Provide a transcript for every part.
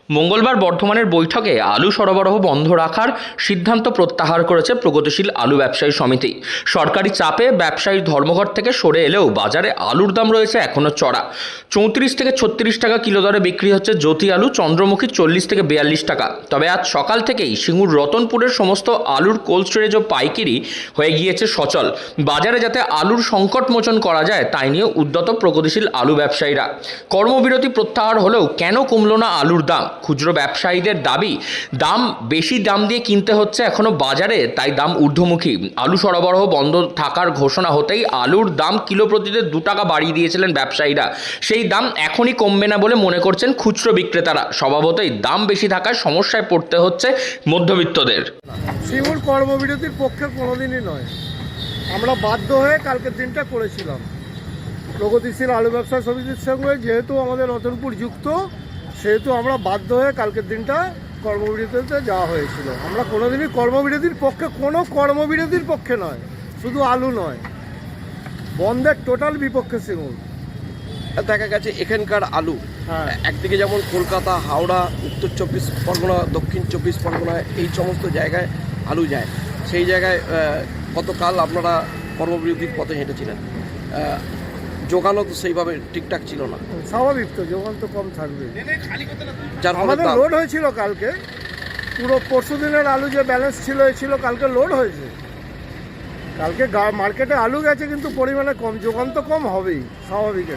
মঙ্গলবার বর্ধমানের বৈঠকে আলু সরবরাহ বন্ধ রাখার সিদ্ধান্ত প্রত্যাহার করেছে প্রগতিশীল আলু ব্যবসায়ী সমিতি। সরকারি চাপে ব্যবসায়ী ধর্মঘট থেকে সরে এলেও বাজারে আলুর দাম রয়েছে এখনও চড়া। 34 থেকে 36 টাকা কিলো দরে বিক্রি হচ্ছে জ্যোতি আলু, চন্দ্রমুখী 40 থেকে 42 টাকা। তবে আজ সকাল থেকেই সিঙ্গুর রতনপুরের সমস্ত আলুর কোল্ড স্টোরেজ ও পাইকারি হয়ে গিয়েছে সচল। বাজারে যাতে আলুর সংকট মোচন করা যায় তাই নিয়ে উদ্যত প্রগতিশীল আলু ব্যবসায়ীরা। কর্মবিরতি প্রত্যাহার হলেও কেন কমলো না আলুর দাম? খুচরো ব্যবসায়ীদের দাম বেশি দাম দিয়ে কিনতে হচ্ছে এখনো বাজারে, তাই দাম ঊর্ধ্বমুখী। আলু সরবরাহ বন্ধ থাকার ঘোষণা হতেই আলুর দাম কিলো প্রতিতে 2 টাকা বাড়িয়ে দিয়েছিলেন ব্যবসায়ীরা। সেই দাম এখনই কমবে না বলে মনে করছেন খুচরো বিক্রেতারা। স্বভাবতই দাম বেশি থাকায় সমস্যায় পড়তে হচ্ছে মধ্যবিত্তদের। সিঙ্গুর কর্মবিরতির পক্ষে কোনোদিনই নয়। আমরা বাধ্য হয়ে কালকের দিনটা করেছিলাম। প্রগতিশীল আলু ব্যবসা সমিতির সঙ্গে যেহেতু আমাদের রতনপুর যুক্ত, সেহেতু আমরা বাধ্য হয়ে কালকের দিনটা কর্মবিরতিতে যাওয়া হয়েছিল। আমরা কোনোদিনই কর্মবিরতির পক্ষে নয়, শুধু আলু নয়, বন্ধের টোটাল বিপক্ষে সিঙ্গুর। দেখা গেছে এখানকার আলু একদিকে যেমন কলকাতা, হাওড়া, উত্তর 24 পরগনা, দক্ষিণ 24 পরগনা এই সমস্ত জায়গায় আলু যায়। সেই জায়গায় গতকাল আপনারা কর্মবিরতির পথে হেঁটেছিলেন, যোগানও তো সেইভাবে ঠিকঠাক ছিল না। স্বাভাবিক তো, যোগান তো কম থাকবে। যার আমাদের লোড হয়েছিল কালকে, পুরো পরশু দিনের আলু যে ব্যালেন্স ছিল কালকে লোড হয়েছে। কালকে মার্কেটে আলু গেছে কিন্তু পরিমাণে কম, যোগান তো কম হবেই, স্বাভাবিক।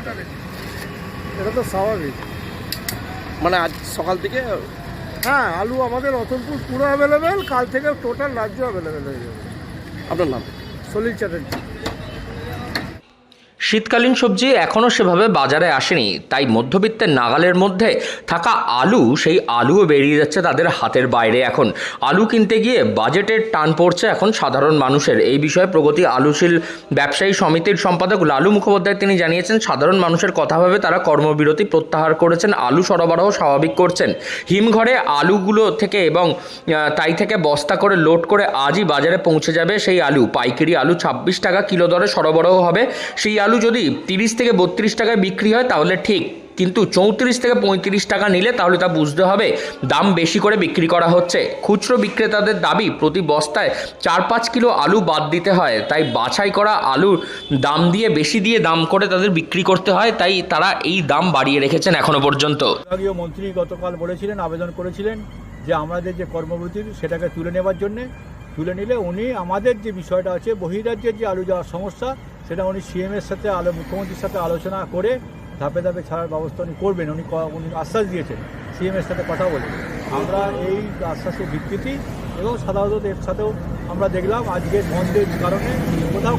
এটা তো স্বাভাবিক। মানে আজ সকাল থেকে হ্যাঁ, আলু আমাদের রতনপুর পুরো অ্যাভেলেবেল, কাল থেকে টোটাল রাজ্য অ্যাভেলেবেল হয়ে যাবে। আপনার নাম? সলিল চ্যাটার্জি। শীতকালীন সবজি এখনও সেভাবে বাজারে আসেনি, তাই মধ্যবিত্তের নাগালের মধ্যে থাকা আলু, সেই আলুও বেরিয়ে যাচ্ছে তাদের হাতের বাইরে। এখন আলু কিনতে গিয়ে বাজেটের টান পড়ছে এখন সাধারণ মানুষের। এই বিষয়ে প্রগতি আলুশীল ব্যবসায়ী সমিতির সম্পাদক লালু মুখোপাধ্যায় তিনি জানিয়েছেন, সাধারণ মানুষের কথা ভেবে তারা কর্মবিরতি প্রত্যাহার করেছেন, আলু সরবরাহ স্বাভাবিক করছেন। হিমঘরে আলুগুলো থেকে এবং তাই থেকে বস্তা করে লোড করে আজই বাজারে পৌঁছে যাবে সেই আলু। পাইকারি আলু 26 টাকা কিলো দরে সরবরাহ হবে। সেই আলু যদি 30 থেকে 32 টাকায় বিক্রি হয় তাহলে ঠিক, কিন্তু 34 থেকে 35 টাকা নিলে তাহলে তা বুঝতে হবে দাম বেশি করে বিক্রি করা হচ্ছে। খুচরো বিক্রেতাদের দাবি প্রতি বস্তায় 4-5 কিলো আলু বাদ দিতে হয়, তাই বাছাই করা আলুর দাম দিয়ে বেশি দিয়ে দাম করে তাদের বিক্রি করতে হয়, তাই তারা এই দাম বাড়িয়ে রেখেছেন এখনো পর্যন্ত। বিভাগীয় মন্ত্রী গতকাল বলেছিলেন, আবেদন করেছিলেন যে আমাদের যে কর্মবিরতির সেটাকে তুলে নেওয়ার জন্যে। তুলে নিলে উনি আমাদের যে বিষয়টা আছে বহিরাজ্যের যে আলু যাওয়ার সমস্যা, সেটা উনি সিএমের সাথে মুখ্যমন্ত্রীর সাথে আলোচনা করে ধাপে ধাপে ছাড়ার ব্যবস্থা উনি করবেন। উনি আশ্বাস দিয়েছেন সিএমের সাথে কথা বলে। আমরা এই আশ্বাসের ভিত্তিতে এবং সাধারণত এর সাথেও আমরা দেখলাম আজকের বন্ধের কারণে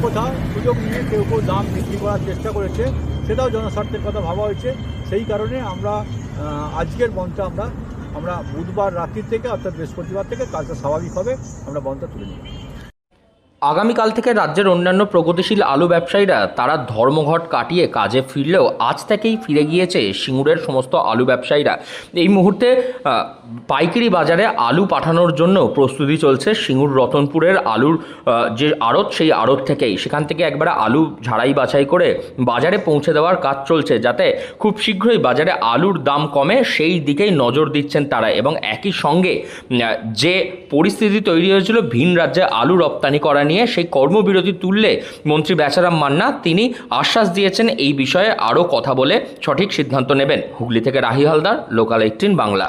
কোথাও সুযোগ নিয়ে কেউ দাম বৃদ্ধি করার চেষ্টা করেছে, সেটাও জনস্বার্থের কথা ভাবা হয়েছে। সেই কারণে আমরা আজকের বন্ধটা আমরা বুধবার রাত্রি থেকে অর্থাৎ বৃহস্পতিবার থেকে কাজটা স্বাভাবিক হবে, আমরা বন্ধটা তুলে নিই। আগামীকাল থেকে রাজ্যের অন্যান্য প্রগতিশীল আলু ব্যবসায়ীরা তারা ধর্মঘট কাটিয়ে কাজে ফিরলেও আজ থেকেই ফিরে গিয়েছে সিঙ্গুরের সমস্ত আলু ব্যবসায়ীরা। এই মুহূর্তে পাইকারি বাজারে আলু পাঠানোর জন্য প্রস্তুতি চলছে সিঙ্গুর রতনপুরের আলুর যে আড়ত, সেই আড়ত থেকেই। সেখান থেকে একবারে আলু ঝাড়াই বাছাই করে বাজারে পৌঁছে দেওয়ার কাজ চলছে, যাতে খুব শীঘ্রই বাজারে আলুর দাম কমে সেই দিকেই নজর দিচ্ছেন তারা। এবং একই সঙ্গে যে পরিস্থিতি তৈরি হয়েছিল ভিন রাজ্যে আলু রপ্তানি করা নিয়ে, সেই কর্মবিরতি তুললে মন্ত্রী বেচারাম মান্না তিনি আশ্বাস দিয়েছেন এই বিষয়ে আরও কথা বলে সঠিক সিদ্ধান্ত নেবেন। হুগলি থেকে রাহি হালদার, লোকাল 18 বাংলা।